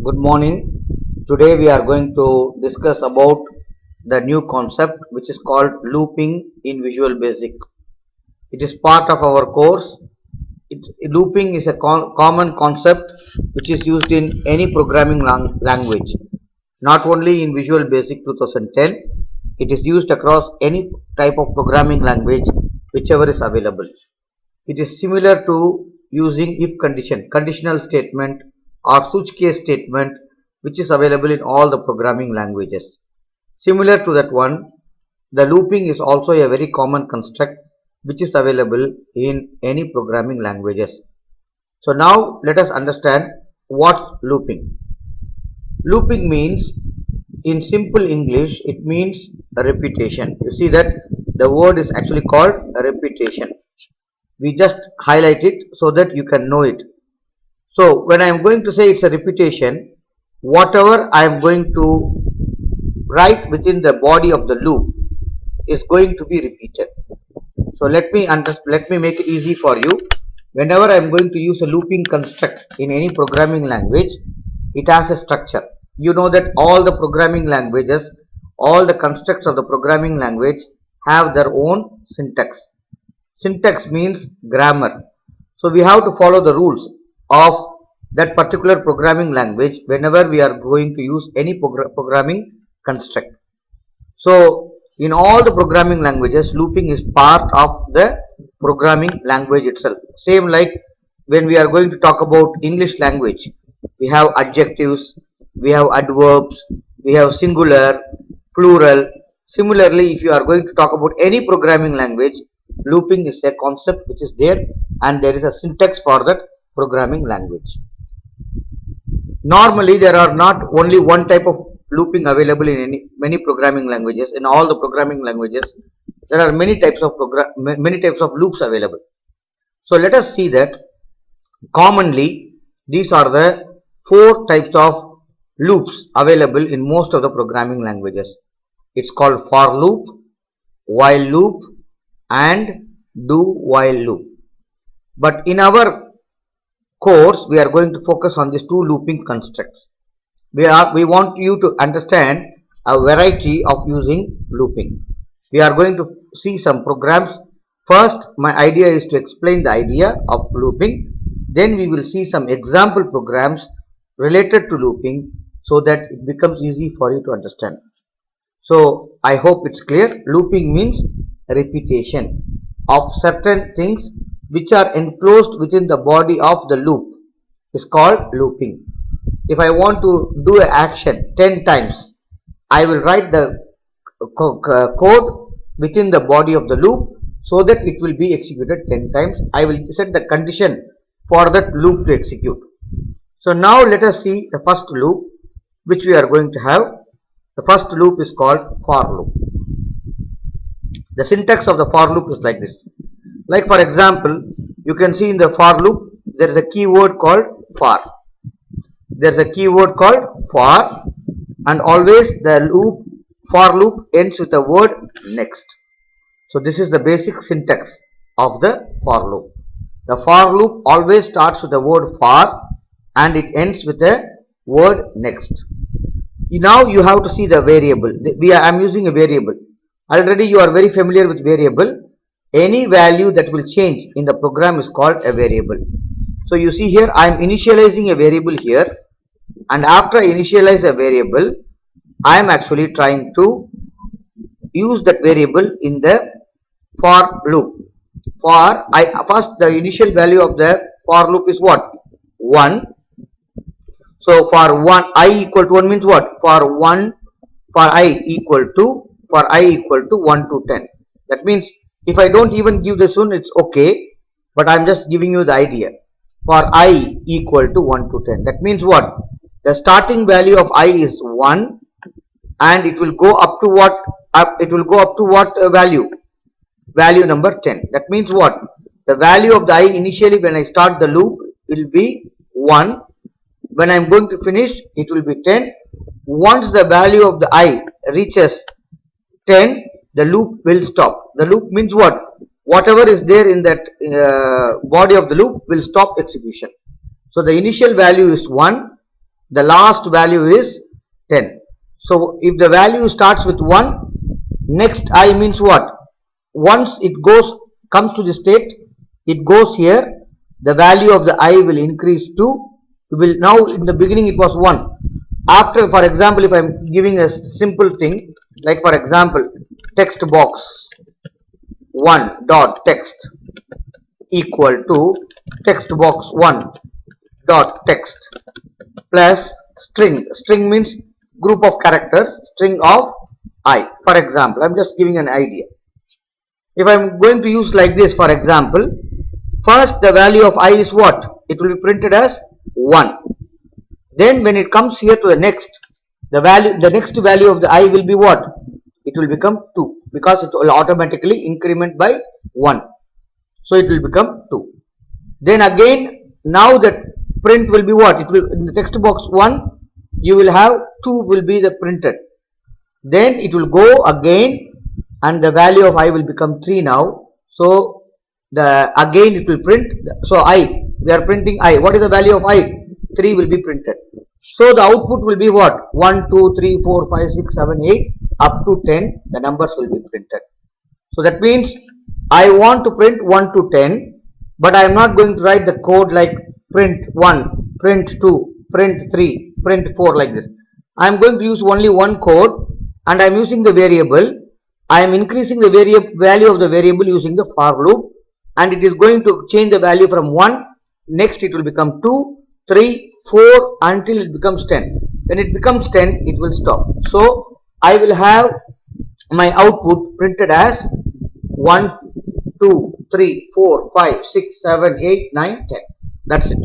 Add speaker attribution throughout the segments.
Speaker 1: Good morning. Today we are going to discuss about the new concept which is called looping in Visual Basic. It is part of our course. Looping is a common concept which is used in any programming language. Not only in Visual Basic 2010, it is used across any type of programming language whichever is available. It is similar to using if condition, conditional statement or switch case statement which is available in all the programming languages. Similar to that one, the looping is also a very common construct which is available in any programming languages. So now let us understand what's looping. Looping means, in simple English, it means a repetition. You see that the word is actually called a repetition. We just highlight it so that you can know it. So when I am going to say it's a repetition, whatever I am going to write within the body of the loop is going to be repeated. So let me make it easy for you. Whenever I am going to use a looping construct in any programming language, it has a structure. You know that all the programming languages, all the constructs of the programming language have their own syntax. Syntax means grammar. So we have to follow the rules of that particular programming language whenever we are going to use any programming construct. So in all the programming languages, looping is part of the programming language itself. Same like when we are going to talk about English language, we have adjectives, we have adverbs, we have singular, plural. Similarly, if you are going to talk about any programming language, looping is a concept which is there and there is a syntax for that programming language. Normally, there are not only one type of looping available in many programming languages. In all the programming languages, there are many types of loops available. So let us see that commonly these are the 4 types of loops available in most of the programming languages. It's called for loop, while loop, and do while loop. But in our course, we are going to focus on these 2 looping constructs. We want you to understand a variety of using looping. We are going to see some programs. First, my idea is to explain the idea of looping. Then we will see some example programs related to looping so that it becomes easy for you to understand. So I hope it's clear. Looping means repetition of certain things which are enclosed within the body of the loop is called looping. If I want to do an action 10 times, I will write the code within the body of the loop so that it will be executed 10 times. I will set the condition for that loop to execute. So now let us see the first loop which we are going to have. The first loop is called for loop. The syntax of the for loop is like this. Like for example, you can see in the for loop there is a keyword called for. There is a keyword called for, and always the for loop ends with the word next. So this is the basic syntax of the for loop. The for loop always starts with the word for and it ends with the word next. Now you have to see the variable. I am using a variable. Already you are very familiar with variable. Any value that will change in the program is called a variable. So you see here I am initializing a variable here, and after I initialize a variable, I am actually trying to use that variable in the for loop. First the initial value of the for loop is what? 1. So for 1 I equal to 1 means what? For I equal to 1 to 10. That means if I don't even give this one, it's okay, but I'm just giving you the idea. For I equal to 1 to 10. That means what? The starting value of I is 1 and it will go up to what? It will go up to what value? Value number 10. That means what? The value of the I initially when I start the loop will be 1. When I'm going to finish, it will be 10. Once the value of the I reaches 10, the loop will stop. The loop means what? Whatever is there in that body of the loop will stop execution. So the initial value is 1 the last value is 10. So if the value starts with 1, next I means what? Once it comes to the state, it goes here, the value of the I will increase to, now in the beginning it was 1. After, for example, if I am giving a simple thing, like for example, text box 1 dot text equal to text box 1 dot text plus string means group of characters, string of I. For example, I'm just giving an idea. If I'm going to use like this, for example, first the value of I is what? It will be printed as 1. Then when it comes here to the next, the next value of the I will be what? It will become 2, because it will automatically increment by 1. So it will become 2. Then again, now that print will be what? It will, in the text box 1, you will have 2 will be the printed. Then it will go again and the value of I will become 3 now. So again it will print. So we are printing I. What is the value of I? 3 will be printed. So the output will be what? 1, 2, 3, 4, 5, 6, 7, 8 up to 10. The numbers will be printed. So that means I want to print 1 to 10, but I am not going to write the code like print 1, print 2, print 3, print 4 like this. I am going to use only one code, and I am using the variable. I am increasing the value of the variable using the for loop, and it is going to change the value from 1. Next it will become 2, 3, 4 until it becomes 10. When it becomes 10, it will stop. So I will have my output printed as 1, 2, 3, 4, 5, 6, 7, 8, 9, 10. That's it.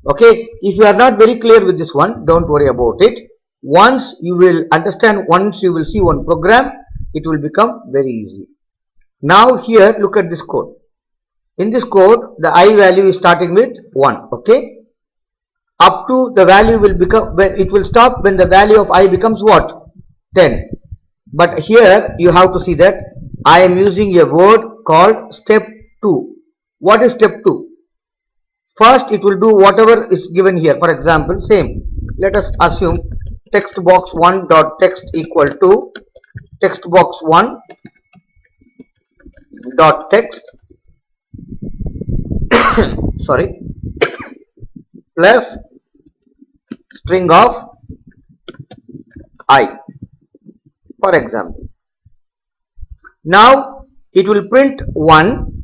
Speaker 1: Okay. If you are not very clear with this one, don't worry about it. Once you will understand, once you will see one program, it will become very easy. Now here, look at this code. In this code, the I value is starting with 1. Okay. Up to the value will become, when it will stop when the value of I becomes what? 10. But here you have to see that I am using a word called step 2. What is step 2? First it will do whatever is given here. For example, same. Let us assume text box 1 dot text equal to text box 1 dot text sorry plus string of I, for example. Now it will print 1,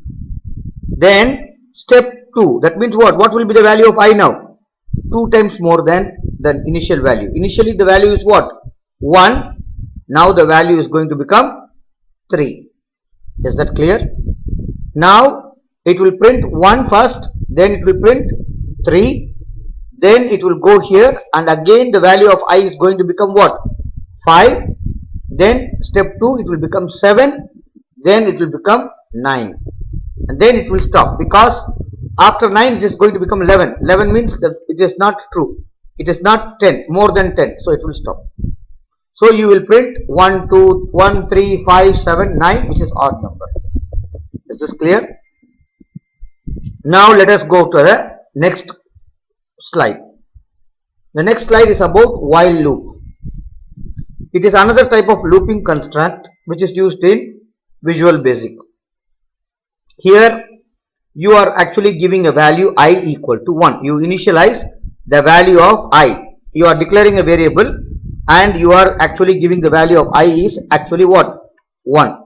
Speaker 1: then step 2. That means what? What will be the value of I now? 2 times more than the initial value. Initially the value is what? 1. Now the value is going to become 3. Is that clear? Now it will print 1 first, then it will print 3, then it will go here, and again the value of I is going to become what? 5. Then step 2, it will become 7, then it will become 9, and then it will stop, because after 9 it is going to become 11. 11 means that it is not true, it is not 10, more than 10, so it will stop. So you will print 1, 2, 1, 3, 5, 7, 9, which is odd number. Is this clear? Now let us go to the next slide. The next slide is about while loop. It is another type of looping construct which is used in Visual Basic. Here you are actually giving a value I equal to 1. You initialize the value of I. You are declaring a variable and you are actually giving the value of I is actually what? 1.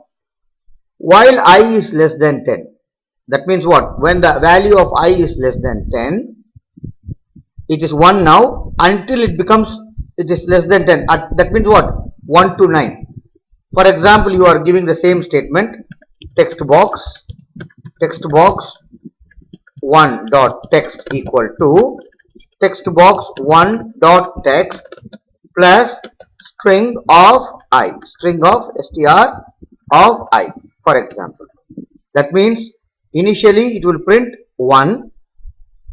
Speaker 1: While I is less than 10. That means what? When the value of I is less than 10, it is 1 now until it becomes, it is less than 10. That means what? 1 to 9. For example, you are giving the same statement, text box 1 dot text equal to text box 1 dot text plus string of I, string of str of I, for example. That means initially it will print 1,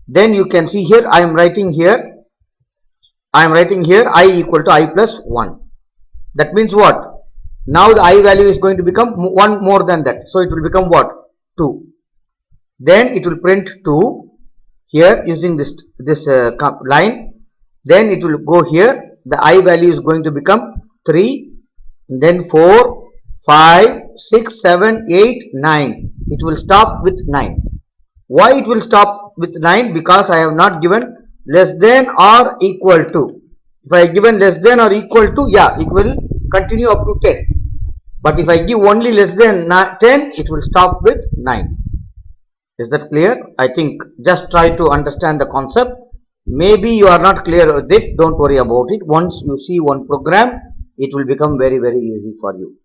Speaker 1: then you can see here I am writing here I equal to I plus 1. That means what? Now the I value is going to become 1 more than that, so it will become what? 2. Then it will print 2 here using this line. then it will go here, the I value is going to become 3, then 4, 5, 6, 7, 8, 9. It will stop with 9. Why it will stop with 9? Because I have not given less than or equal to. If I have given less than or equal to, yeah, it will continue up to 10. But if I give only less than 10, it will stop with 9. Is that clear? I think just try to understand the concept. Maybe you are not clear with it. Don't worry about it. Once you see one program, it will become very, very easy for you.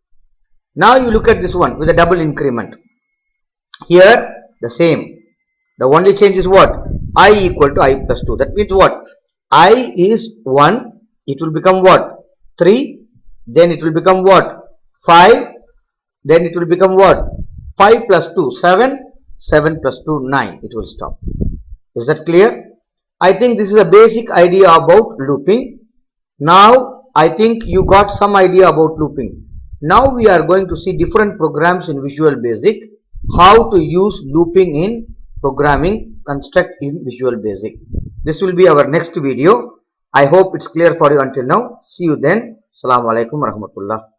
Speaker 1: Now you look at this one with a double increment. Here the same. The only change is what? I equal to I plus 2. That means what? I is 1. It will become what? 3. Then it will become what? 5. Then it will become what? 5 plus 2, 7. 7 plus 2, 9. It will stop. Is that clear? I think this is a basic idea about looping. Now I think you got some idea about looping. Now we are going to see different programs in Visual Basic. How to use looping in programming construct in Visual Basic. This will be our next video. I hope it's clear for you until now. See you then. Assalamu alaikum warahmatullah.